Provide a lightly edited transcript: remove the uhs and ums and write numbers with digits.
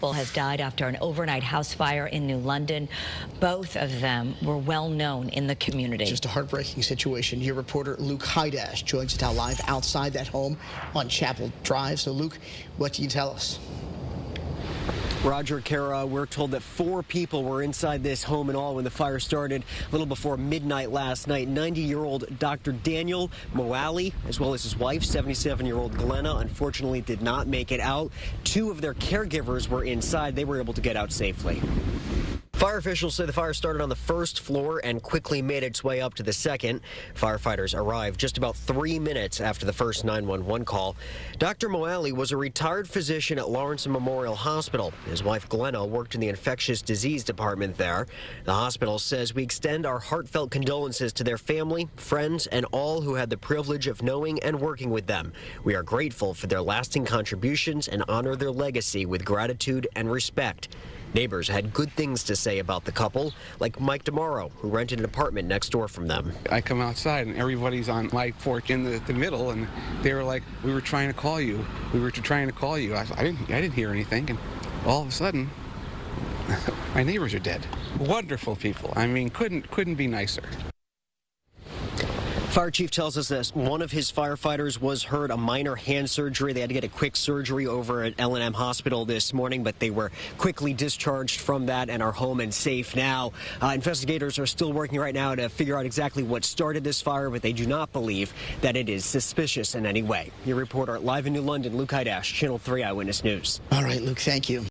Has died after an overnight house fire in New London. Both of them were well known in the community. Just a heartbreaking situation. Your reporter Luke Hydash joins us now live outside that home on Chapel Drive. So Luke, what can you tell us? Roger, Kara, we're told that 4 people were inside this home in all when the fire started a little before midnight last night. 90-year-old Dr. Daniel Moali, as well as his wife, 77-year-old Glenna, unfortunately did not make it out. 2 of their caregivers were inside. They were able to get out safely. Fire officials say the fire started on the first floor and quickly made its way up to the second. Firefighters arrived just about 3 minutes after the first 911 call. Dr. Moali was a retired physician at Lawrence Memorial Hospital. His wife Glenna worked in the infectious disease department there. The hospital says we extend our heartfelt condolences to their family, friends, and all who had the privilege of knowing and working with them. We are grateful for their lasting contributions and honor their legacy with gratitude and respect. Neighbors had good things to say about the couple, like Mike DeMauro, who rented an apartment next door from them. I come outside and everybody's on my porch in the middle, and they were like, "We were trying to call you. We were trying to call you." I didn't hear anything, and all of a sudden, my neighbors are dead. Wonderful people. I mean, couldn't be nicer. Fire chief tells us that one of his firefighters was hurt, a minor hand surgery. They had to get a quick surgery over at L&M Hospital this morning, but they were quickly discharged from that and are home and safe now. Investigators are still working right now to figure out exactly what started this fire, but they do not believe that it is suspicious in any way. Your reporter live in New London, Luke Hydash, Channel 3 Eyewitness News. All right, Luke, thank you.